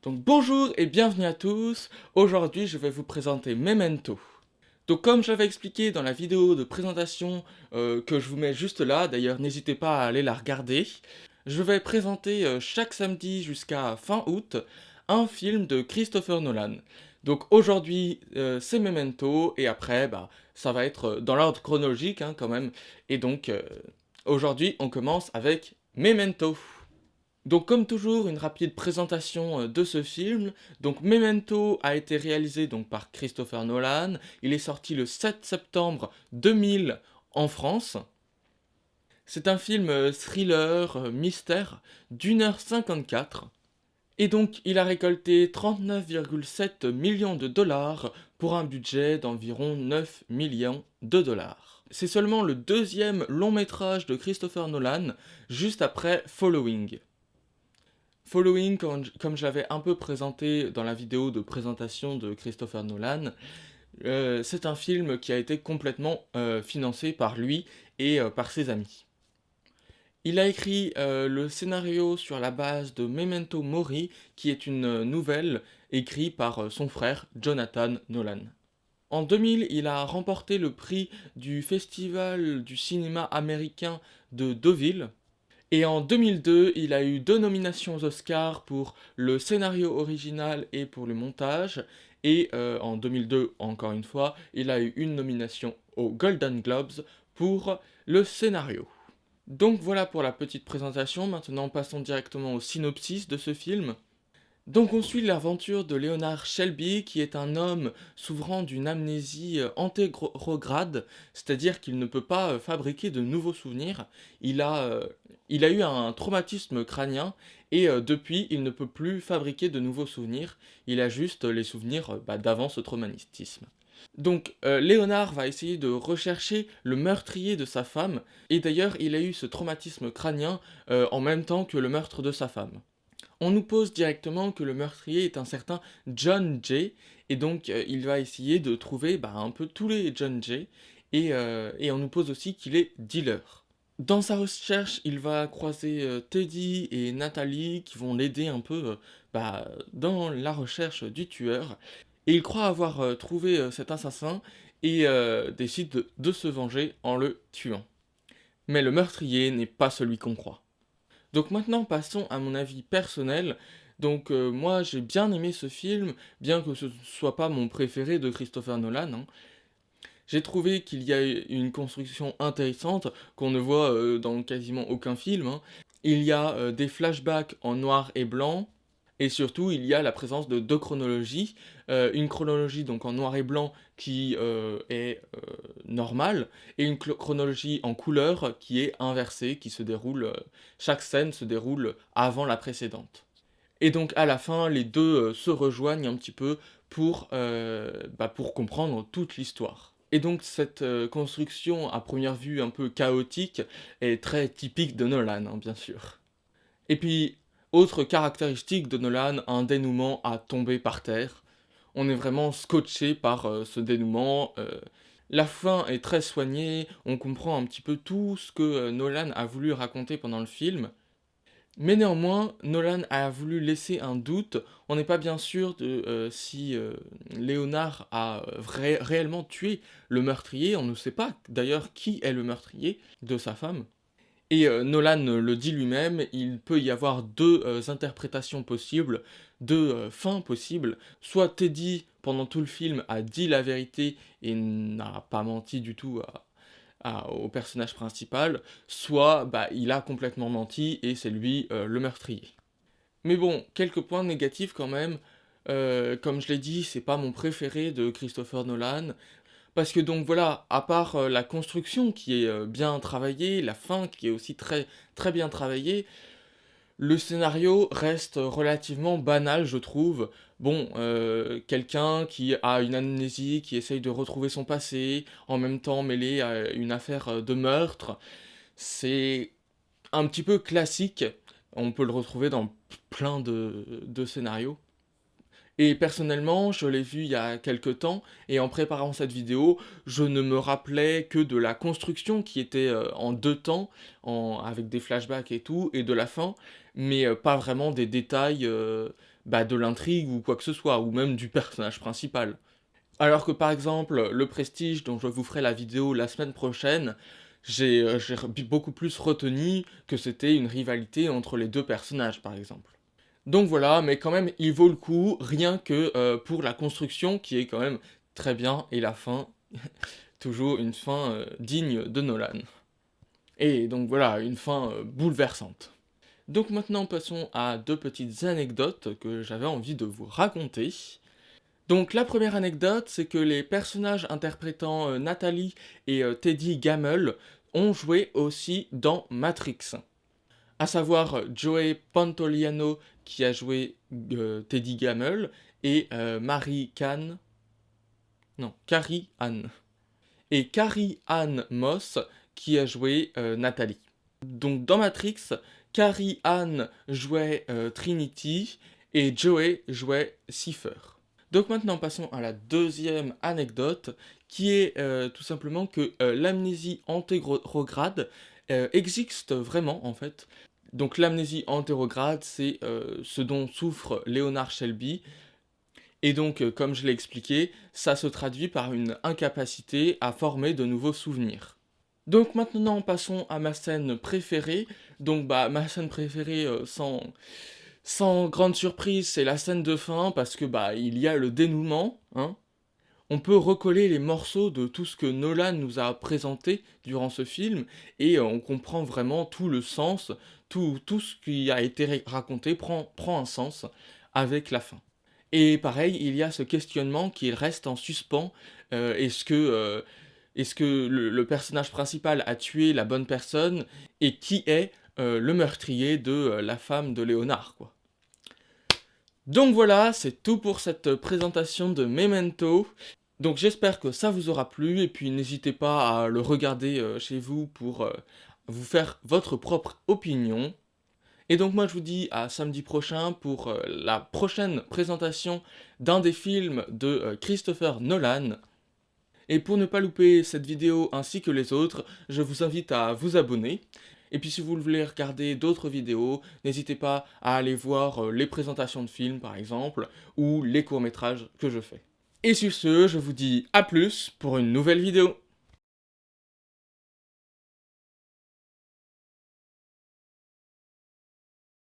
Donc bonjour et bienvenue à tous, aujourd'hui je vais vous présenter Memento. Donc comme je l'avais expliqué dans la vidéo de présentation que je vous mets juste là, d'ailleurs n'hésitez pas à aller la regarder, je vais présenter chaque samedi jusqu'à fin août un film de Christopher Nolan. Donc aujourd'hui c'est Memento et après ça va être dans l'ordre chronologique quand même. Et donc aujourd'hui on commence avec Memento. Donc comme toujours, une rapide présentation de ce film. Donc Memento a été réalisé par Christopher Nolan. Il est sorti le 7 septembre 2000 en France. C'est un film thriller, mystère, d'1h54. Et donc il a récolté 39,7 millions de dollars pour un budget d'environ 9 millions de dollars. C'est seulement le deuxième long métrage de Christopher Nolan, juste après Following. Following, comme j'avais un peu présenté dans la vidéo de présentation de Christopher Nolan, c'est un film qui a été complètement financé par lui et par ses amis. Il a écrit le scénario sur la base de Memento Mori, qui est une nouvelle écrite par son frère Jonathan Nolan. En 2000, il a remporté le prix du Festival du cinéma américain de Deauville. Et en 2002, il a eu 2 nominations aux Oscars pour le scénario original et pour le montage. Et en 2002, encore une fois, il a eu une nomination aux Golden Globes pour le scénario. Donc voilà pour la petite présentation, maintenant passons directement au synopsis de ce film. Donc on suit l'aventure de Leonard Shelby, qui est un homme souffrant d'une amnésie antérograde, c'est-à-dire qu'il ne peut pas fabriquer de nouveaux souvenirs. Il a eu un traumatisme crânien, et depuis, il ne peut plus fabriquer de nouveaux souvenirs. Il a juste les souvenirs d'avant ce traumatisme. Donc Léonard va essayer de rechercher le meurtrier de sa femme, et d'ailleurs il a eu ce traumatisme crânien en même temps que le meurtre de sa femme. On nous pose directement que le meurtrier est un certain John Jay, et donc il va essayer de trouver un peu tous les John Jay, et on nous pose aussi qu'il est dealer. Dans sa recherche, il va croiser Teddy et Nathalie qui vont l'aider un peu dans la recherche du tueur, et il croit avoir trouvé cet assassin, et décide de se venger en le tuant. Mais le meurtrier n'est pas celui qu'on croit. Donc maintenant passons à mon avis personnel. Donc moi j'ai bien aimé ce film, bien que ce ne soit pas mon préféré de Christopher Nolan. J'ai trouvé qu'il y a une construction intéressante qu'on ne voit dans quasiment aucun film. Il y a des flashbacks en noir et blanc, et surtout il y a la présence de 2 chronologies. Une chronologie donc en noir et blanc qui est normale, et une chronologie en couleur qui est inversée, qui se déroule, chaque scène se déroule avant la précédente. Et donc à la fin, les deux se rejoignent un petit peu pour comprendre toute l'histoire. Et donc cette construction à première vue un peu chaotique est très typique de Nolan, bien sûr. Et puis, autre caractéristique de Nolan, un dénouement à tomber par terre. On est vraiment scotché par ce dénouement. La fin est très soignée, on comprend un petit peu tout ce que Nolan a voulu raconter pendant le film. Mais néanmoins, Nolan a voulu laisser un doute. On n'est pas bien sûr de si Léonard a réellement tué le meurtrier. On ne sait pas d'ailleurs qui est le meurtrier de sa femme. Et Nolan le dit lui-même, il peut y avoir 2 interprétations possibles, 2 fins possibles. Soit Teddy, pendant tout le film, a dit la vérité et n'a pas menti du tout au personnage principal, soit il a complètement menti et c'est lui le meurtrier. Mais bon, quelques points négatifs quand même. Comme je l'ai dit, c'est pas mon préféré de Christopher Nolan. Parce que donc voilà, à part la construction qui est bien travaillée, la fin qui est aussi très, très bien travaillée, le scénario reste relativement banal, je trouve. Bon, quelqu'un qui a une amnésie, qui essaye de retrouver son passé, en même temps mêlé à une affaire de meurtre, c'est un petit peu classique. On peut le retrouver dans plein de scénarios. Et personnellement, je l'ai vu il y a quelques temps, et en préparant cette vidéo, je ne me rappelais que de la construction qui était en 2 temps, avec des flashbacks et tout, et de la fin, mais pas vraiment des détails de l'intrigue ou quoi que ce soit, ou même du personnage principal. Alors que par exemple, Le Prestige, dont je vous ferai la vidéo la semaine prochaine, j'ai beaucoup plus retenu que c'était une rivalité entre les deux personnages, par exemple. Donc voilà, mais quand même, il vaut le coup, rien que pour la construction, qui est quand même très bien, et la fin, toujours une fin digne de Nolan. Et donc voilà, une fin bouleversante. Donc maintenant, passons à deux petites anecdotes que j'avais envie de vous raconter. Donc la première anecdote, c'est que les personnages interprétant Nathalie et Teddy Gamble ont joué aussi dans Matrix. À savoir Joey Pantoliano qui a joué Teddy Gamble et Carrie Ann. Et Carrie Ann Moss qui a joué Nathalie. Donc dans Matrix, Carrie Ann jouait Trinity et Joey jouait Cypher. Donc maintenant passons à la deuxième anecdote qui est tout simplement que l'amnésie antérograde existe vraiment en fait. Donc l'amnésie antérograde c'est ce dont souffre Leonard Shelby. Et donc, comme je l'ai expliqué, ça se traduit par une incapacité à former de nouveaux souvenirs. Donc maintenant, passons à ma scène préférée. Donc ma scène préférée, sans grande surprise, c'est la scène de fin, parce que il y a le dénouement, hein. On peut recoller les morceaux de tout ce que Nolan nous a présenté durant ce film, et on comprend vraiment tout le sens, tout ce qui a été raconté prend un sens avec la fin. Et pareil, il y a ce questionnement qui reste en suspens. Est-ce que le personnage principal a tué la bonne personne et qui est le meurtrier de la femme de Léonard, quoi. Donc voilà, c'est tout pour cette présentation de Memento. Donc j'espère que ça vous aura plu et puis n'hésitez pas à le regarder chez vous pour vous faire votre propre opinion. Et donc moi je vous dis à samedi prochain pour la prochaine présentation d'un des films de Christopher Nolan. Et pour ne pas louper cette vidéo ainsi que les autres, je vous invite à vous abonner. Et puis si vous voulez regarder d'autres vidéos, n'hésitez pas à aller voir les présentations de films par exemple, ou les courts-métrages que je fais. Et sur ce, je vous dis à plus pour une nouvelle vidéo.